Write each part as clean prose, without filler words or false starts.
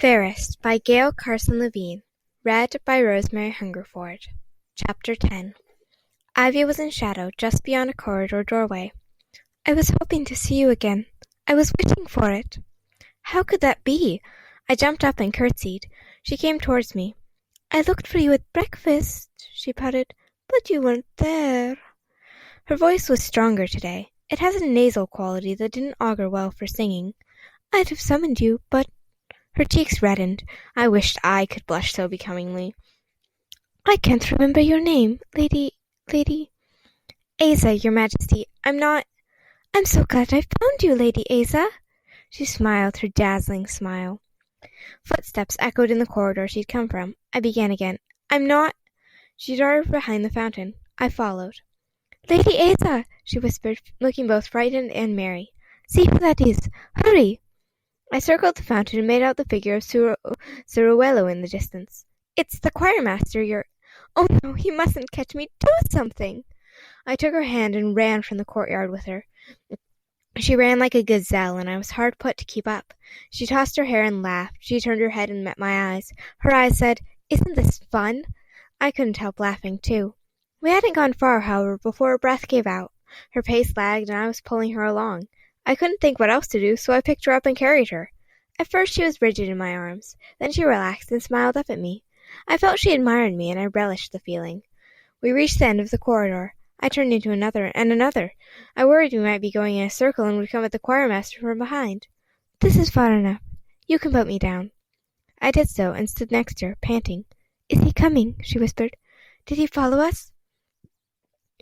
Fairest by Gail Carson Levine. Read by Rosemary Hungerford. Chapter 10. Ivy was in shadow just beyond a corridor doorway. I was hoping to see you again. I was wishing for it. How could that be? I jumped up and curtsied. She came towards me. I looked for you at breakfast, she pouted, but you weren't there. Her voice was stronger today. It has a nasal quality that didn't augur well for singing. I'd have summoned you, but... Her cheeks reddened. I wished I could blush so becomingly. I can't remember your name, Lady... Asa, Your Majesty. I'm so glad I found you, Lady Asa. She smiled her dazzling smile. Footsteps echoed in the corridor she'd come from. I began again. She darted behind the fountain. I followed. Lady Asa, she whispered, looking both frightened and merry. See who that is. Hurry! I circled the fountain and made out the figure of Ciruelo in the distance. It's the choirmaster, Oh no, he mustn't catch me. Do something! I took her hand and ran from the courtyard with her. She ran like a gazelle, and I was hard put to keep up. She tossed her hair and laughed. She turned her head and met my eyes. Her eyes said, Isn't this fun? I couldn't help laughing, too. We hadn't gone far, however, before her breath gave out. Her pace lagged, and I was pulling her along. I couldn't think what else to do, so I picked her up and carried her. At first she was rigid in my arms. Then she relaxed and smiled up at me. I felt she admired me, and I relished the feeling. We reached the end of the corridor. I turned into another and another. I worried we might be going in a circle and would come at the choirmaster from behind. This is far enough. You can put me down. I did so, and stood next to her, panting. Is he coming? She whispered. Did he follow us?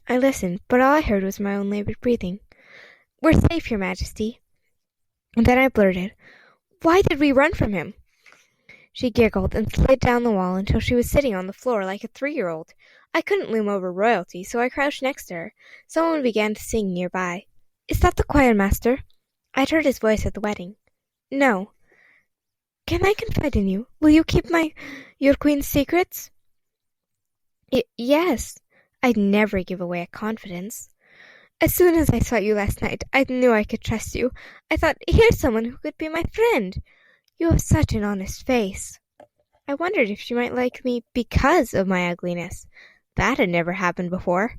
I listened, but all I heard was my own labored breathing. We're safe, Your Majesty. And then I blurted, Why did we run from him? She giggled and slid down the wall until she was sitting on the floor like a 3-year-old. I couldn't loom over royalty, so I crouched next to her. Someone began to sing nearby. Is that the choirmaster? I'd heard his voice at the wedding. No. Can I confide in you? Will you keep your queen's secrets? Yes. I'd never give away a confidence. As soon as I saw you last night, I knew I could trust you. I thought, here's someone who could be my friend. You have such an honest face. I wondered if she might like me because of my ugliness. That had never happened before.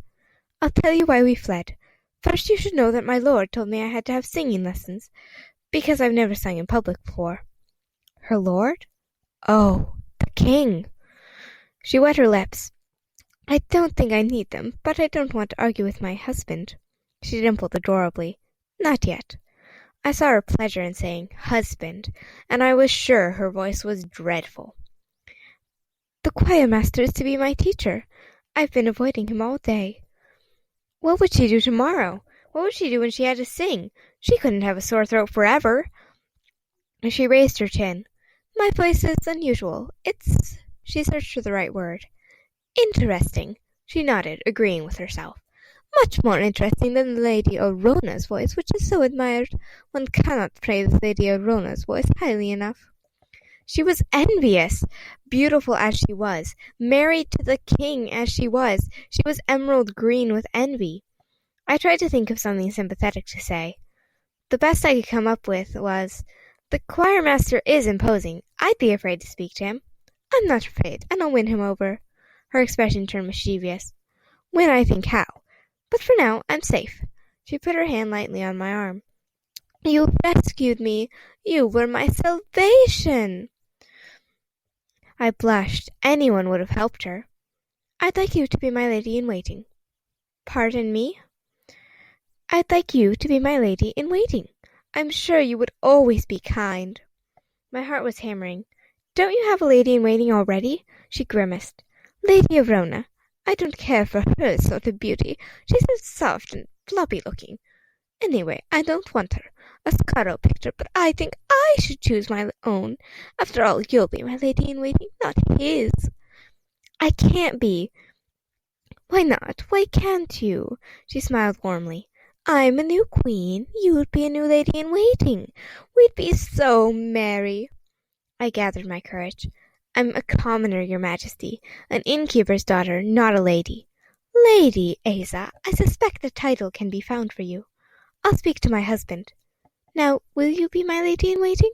I'll tell you why we fled. First, you should know that my lord told me I had to have singing lessons, because I've never sung in public before. Her lord? Oh, the king. She wet her lips. I don't think I need them, but I don't want to argue with my husband. She dimpled adorably. Not yet. I saw her pleasure in saying husband, and I was sure her voice was dreadful. The choirmaster is to be my teacher. I've been avoiding him all day. What would she do tomorrow? What would she do when she had to sing? She couldn't have a sore throat forever. She raised her chin. My voice is unusual. She searched for the right word. Interesting. She nodded, agreeing with herself. Much more interesting than Lady Orona's voice, which is so admired. One cannot praise Lady Orona's voice highly enough. She was envious, beautiful as she was, married to the king as she was emerald green with envy. I tried to think of something sympathetic to say. The best I could come up with was, the choirmaster is imposing. I'd be afraid to speak to him. I'm not afraid, and I'll win him over. Her expression turned mischievous. When I think how. But for now, I'm safe. She put her hand lightly on my arm. You rescued me. You were my salvation. I blushed. Anyone would have helped her. I'd like you to be my lady-in-waiting. Pardon me? I'd like you to be my lady-in-waiting. I'm sure you would always be kind. My heart was hammering. Don't you have a lady-in-waiting already? She grimaced. Lady Orona. I don't care for her sort of beauty. She's so soft and floppy-looking. Anyway, I don't want her. A Scaro picked her, but I think I should choose my own. After all, you'll be my lady-in-waiting, not his. I can't be. Why not? Why can't you? She smiled warmly. I'm a new queen. You'd be a new lady-in-waiting. We'd be so merry. I gathered my courage. I'm a commoner, Your Majesty, an innkeeper's daughter, not a lady. Lady Asa, I suspect a title can be found for you. I'll speak to my husband. Now, will you be my lady-in-waiting?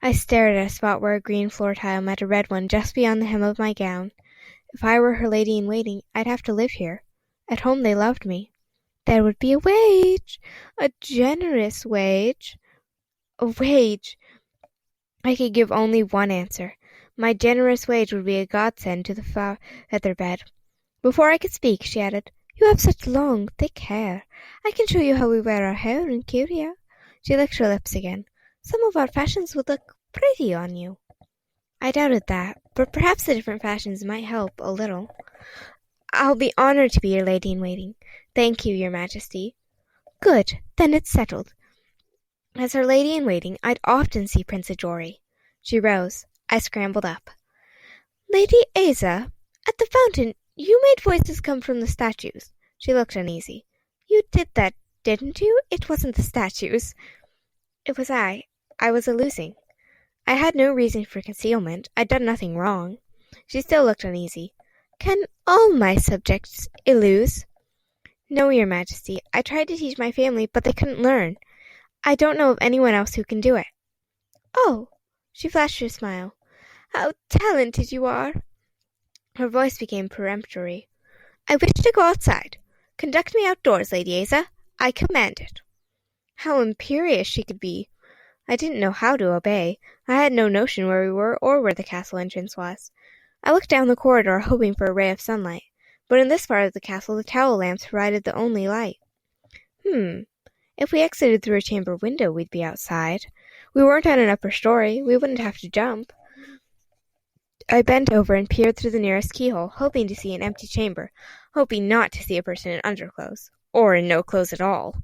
I stared at a spot where a green floor tile met a red one just beyond the hem of my gown. If I were her lady-in-waiting, I'd have to live here. At home they loved me. There would be a wage, a generous wage. A wage. I could give only one answer. My generous wage would be a godsend to the feather bed. Before I could speak, she added, "You have such long, thick hair. I can show you how we wear our hair in Curia." She licked her lips again. "Some of our fashions would look pretty on you." I doubted that, but perhaps the different fashions might help a little. "I'll be honored to be your lady-in-waiting. Thank you, your majesty." "Good, then it's settled." As her lady-in-waiting, I'd often see Prince Ajori. She rose. I scrambled up. "Lady Asa, at the fountain, you made voices come from the statues." She looked uneasy. "You did that, didn't you? It wasn't the statues." "It was I. I was illusing. I had no reason for concealment. I'd done nothing wrong." She still looked uneasy. "Can all my subjects illuse?" "No, your majesty. I tried to teach my family, but they couldn't learn. I don't know of anyone else who can do it." "Oh!" She flashed her smile. "How talented you are!" Her voice became peremptory. "I wish to go outside. Conduct me outdoors, Lady Asa. I command it." How imperious she could be! I didn't know how to obey. I had no notion where we were or where the castle entrance was. I looked down the corridor, hoping for a ray of sunlight, but in this part of the castle the towel lamps provided the only light. If we exited through a chamber window, we'd be outside. We weren't on an upper story. We wouldn't have to jump. I bent over and peered through the nearest keyhole, hoping to see an empty chamber, hoping not to see a person in underclothes, or in no clothes at all.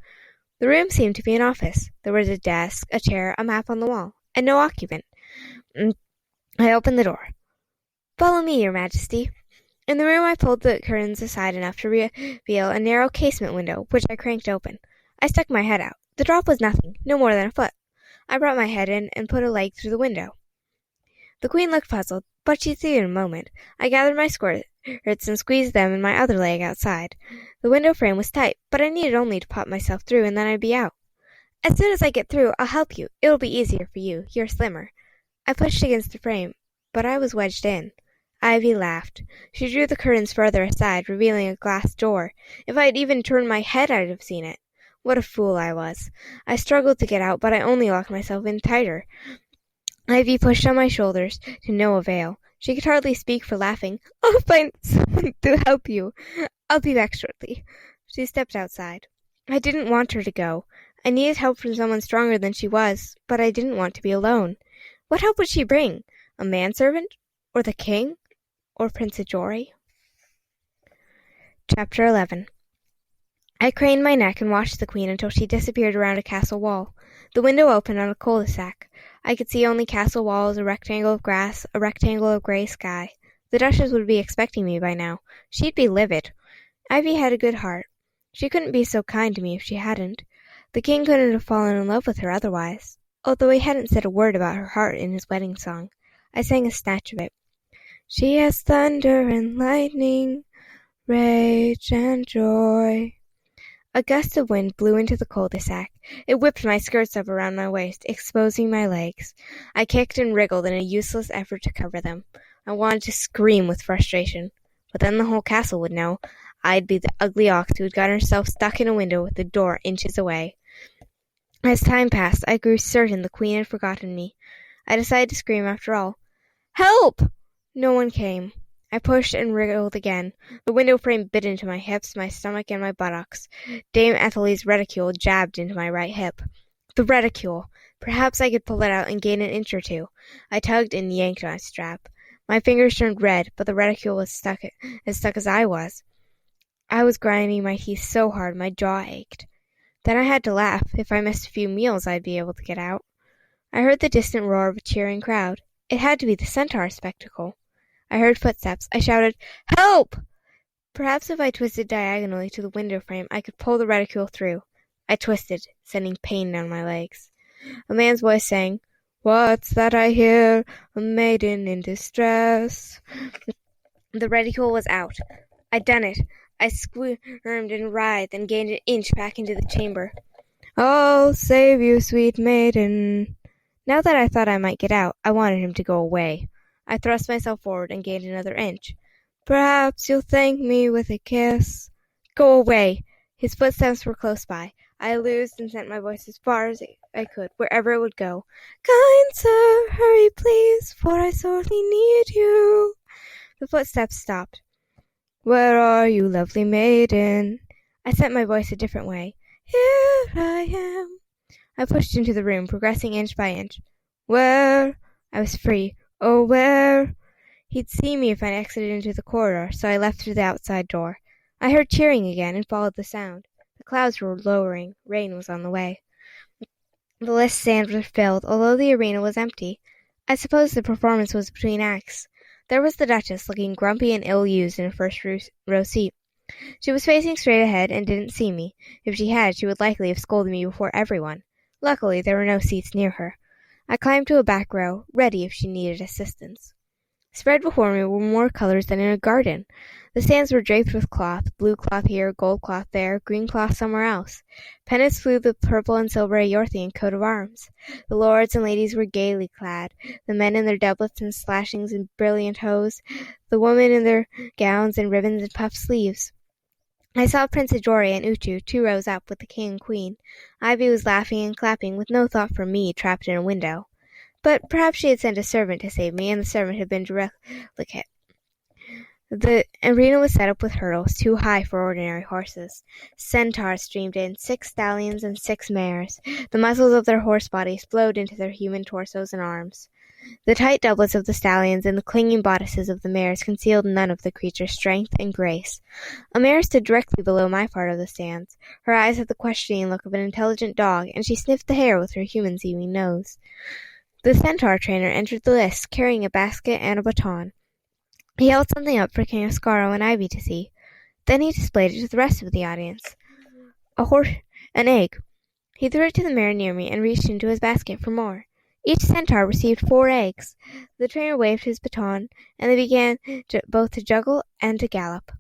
The room seemed to be an office. There was a desk, a chair, a map on the wall, and no occupant. I opened the door. "Follow me, your majesty." In the room I pulled the curtains aside enough to reveal a narrow casement window, which I cranked open. I stuck my head out. The drop was nothing, no more than a foot. I brought my head in and put a leg through the window. The queen looked puzzled, but she'd see in a moment. I gathered my skirts and squeezed them and my other leg outside. The window frame was tight, but I needed only to pop myself through and then I'd be out. "As soon as I get through, I'll help you. It'll be easier for you. You're slimmer." I pushed against the frame, but I was wedged in. Ivy laughed. She drew the curtains further aside, revealing a glass door. If I had even turned my head, I'd have seen it. What a fool I was. I struggled to get out, but I only locked myself in tighter. Ivy pushed on my shoulders, to no avail. She could hardly speak for laughing. "I'll find someone to help you. I'll be back shortly." She stepped outside. I didn't want her to go. I needed help from someone stronger than she was, but I didn't want to be alone. What help would she bring? A manservant? Or the king? Or Prince Ajori? Chapter 11. I craned my neck and watched the queen until she disappeared around a castle wall. The window opened on a cul-de-sac. I could see only castle walls, a rectangle of grass, a rectangle of grey sky. The Duchess would be expecting me by now. She'd be livid. Ivy had a good heart. She couldn't be so kind to me if she hadn't. The king couldn't have fallen in love with her otherwise, although he hadn't said a word about her heart in his wedding song. I sang a snatch of it. "She has thunder and lightning, rage and joy." A gust of wind blew into the cul-de-sac. It whipped my skirts up around my waist, exposing my legs. I kicked and wriggled in a useless effort to cover them. I wanted to scream with frustration. But then the whole castle would know. I'd be the ugly ox who had gotten herself stuck in a window with the door inches away. As time passed, I grew certain the queen had forgotten me. I decided to scream after all. "Help!" No one came. I pushed and wriggled again. The window frame bit into my hips, my stomach, and my buttocks. Dame Ethelie's reticule jabbed into my right hip. The reticule! Perhaps I could pull it out and gain an inch or two. I tugged and yanked my strap. My fingers turned red, but the reticule was stuck as I was. I was grinding my teeth so hard my jaw ached. Then I had to laugh. If I missed a few meals, I'd be able to get out. I heard the distant roar of a cheering crowd. It had to be the centaur spectacle. I heard footsteps. I shouted, "Help!" Perhaps if I twisted diagonally to the window frame, I could pull the reticule through. I twisted, sending pain down my legs. A man's voice sang, "What's that I hear? A maiden in distress." The reticule was out. I'd done it. I squirmed and writhed and gained an inch back into the chamber. "I'll save you, sweet maiden." Now that I thought I might get out, I wanted him to go away. I thrust myself forward and gained another inch. Perhaps you'll thank me with a kiss. Go away! His footsteps were close by. I loosed and sent my voice as far as I could, wherever it would go. Kind sir, hurry please, for I sorely need you. The footsteps stopped. Where are you, lovely maiden? I sent my voice a different way. Here I am. I pushed into the room, progressing inch by inch. Where? I was free. Oh, where? He'd see me if I exited into the corridor, so I left through the outside door. I heard cheering again and followed the sound. The clouds were lowering. Rain was on the way. The list stands were filled, although the arena was empty. I suppose the performance was between acts. There was the Duchess, looking grumpy and ill-used in a first-row seat. She was facing straight ahead and didn't see me. If she had, she would likely have scolded me before everyone. Luckily, there were no seats near her. I climbed to a back row, ready if she needed assistance. Spread before me were more colors than in a garden. The stands were draped with cloth, blue cloth here, gold cloth there, green cloth somewhere else. Pennants flew the purple and silver Aorthian coat of arms. The lords and ladies were gaily clad, the men in their doublets and slashings and brilliant hose, the women in their gowns and ribbons and puffed sleeves. I saw Prince Ajori and Uchu 2 rows up with the king and queen. Ivy was laughing and clapping, with no thought for me trapped in a window. But perhaps she had sent a servant to save me, and the servant had been duplicate. The arena was set up with hurdles, too high for ordinary horses. Centaurs streamed in, 6 stallions and 6 mares. The muscles of their horse bodies flowed into their human torsos and arms. The tight doublets of the stallions and the clinging bodices of the mares concealed none of the creature's strength and grace. A mare stood directly below my part of the stands. Her eyes had the questioning look of an intelligent dog, and she sniffed the hair with her human-seeming nose. The centaur trainer entered the lists, carrying a basket and a baton. He held something up for King Ascaro and Ivy to see. Then he displayed it to the rest of the audience. An egg. He threw it to the mare near me and reached into his basket for more. Each centaur received 4 eggs. The trainer waved his baton, and they began both to juggle and to gallop.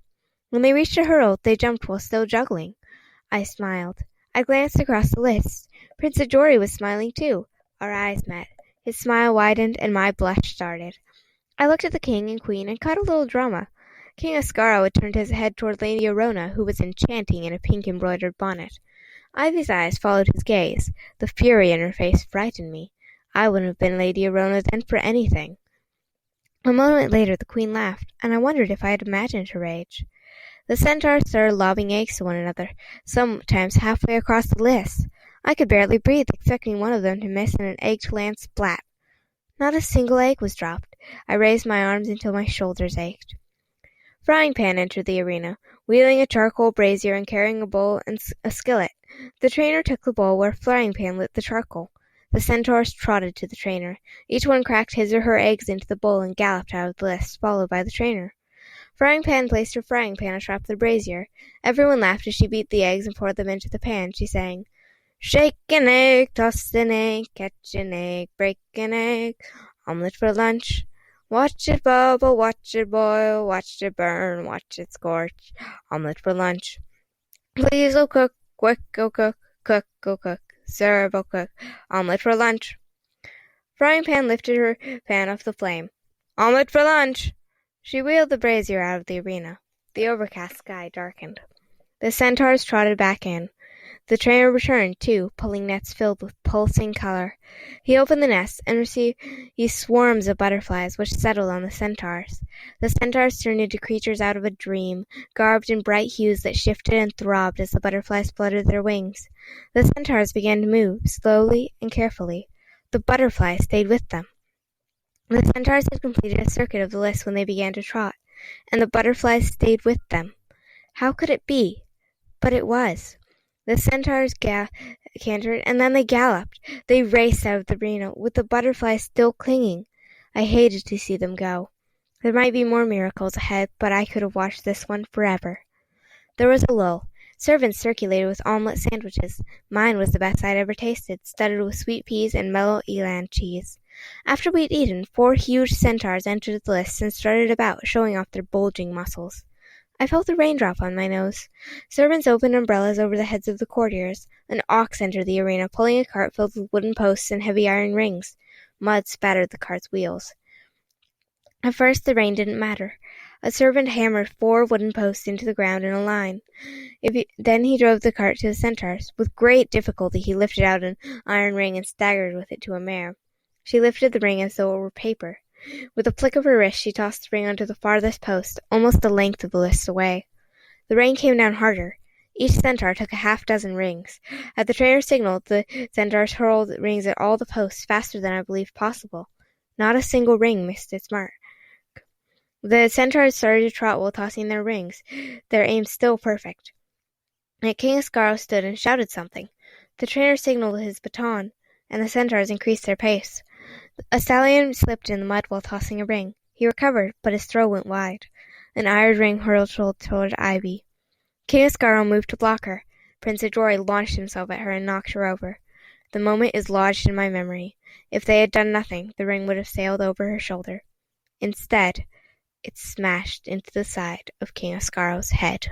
When they reached a hurdle, they jumped while still juggling. I smiled. I glanced across the list. Prince Ajori was smiling too. Our eyes met. His smile widened, and my blush started. I looked at the king and queen and caught a little drama. King Ascaro had turned his head toward Lady Arona, who was enchanting in a pink embroidered bonnet. Ivy's eyes followed his gaze. The fury in her face frightened me. I wouldn't have been Lady Arona then for anything. A moment later the queen laughed, and I wondered if I had imagined her rage. The centaurs started lobbing eggs to one another, sometimes halfway across the list. I could barely breathe, expecting one of them to miss and an egg to land splat. Not a single egg was dropped. I raised my arms until my shoulders ached. Frying Pan entered the arena, wheeling a charcoal brazier and carrying a bowl and a skillet. The trainer took the bowl where Frying Pan lit the charcoal. The centaurs trotted to the trainer. Each one cracked his or her eggs into the bowl and galloped out of the list, followed by the trainer. Frying Pan placed her frying pan atop the brazier. Everyone laughed as she beat the eggs and poured them into the pan. She sang, Shake an egg, toss an egg, catch an egg, break an egg, omelette for lunch. Watch it bubble, watch it boil, watch it burn, watch it scorch, omelette for lunch. Please, oh cook, quick, oh cook, oh cook, serve, oh cook, omelette for lunch. Frying Pan lifted her pan off the flame. Omelette for lunch! She wheeled the brazier out of the arena. The overcast sky darkened. The centaurs trotted back in. The trainer returned, too, pulling nets filled with pulsing color. He opened the nests and received swarms of butterflies, which settled on the centaurs. The centaurs turned into creatures out of a dream, garbed in bright hues that shifted and throbbed as the butterflies fluttered their wings. The centaurs began to move, slowly and carefully. The butterflies stayed with them. The centaurs had completed a circuit of the list when they began to trot, and the butterflies stayed with them. How could it be? But it was. The centaurs cantered, and then they galloped. They raced out of the arena, with the butterflies still clinging. I hated to see them go. There might be more miracles ahead, but I could have watched this one forever. There was a lull. Servants circulated with omelette sandwiches. Mine was the best I'd ever tasted, studded with sweet peas and mellow eland cheese. After we'd eaten, 4 huge centaurs entered the lists and strutted about, showing off their bulging muscles. I felt a raindrop on my nose. Servants opened umbrellas over the heads of the courtiers. An ox entered the arena, pulling a cart filled with wooden posts and heavy iron rings. Mud spattered the cart's wheels. At first the rain didn't matter. A servant hammered 4 wooden posts into the ground in a line. Then he drove the cart to the centaurs. With great difficulty he lifted out an iron ring and staggered with it to a mare. She lifted the ring as though it were paper. With a flick of her wrist she tossed the ring onto the farthest post, almost the length of the list away. The rain came down harder. Each centaur took a half-dozen rings. At the trainer's signal, the centaurs hurled rings at all the posts faster than I believed possible. Not a single ring missed its mark. The centaurs started to trot while tossing their rings, their aim still perfect. Yet King Ascaro stood and shouted something. The trainer signaled his baton, and the centaurs increased their pace. A stallion slipped in the mud while tossing a ring. He recovered, but his throw went wide. An iron ring hurtled toward Ivy. King Ascaro moved to block her. Prince Adroy launched himself at her and knocked her over. The moment is lodged in my memory. If they had done nothing, the ring would have sailed over her shoulder. Instead, it smashed into the side of King Ascaro's head.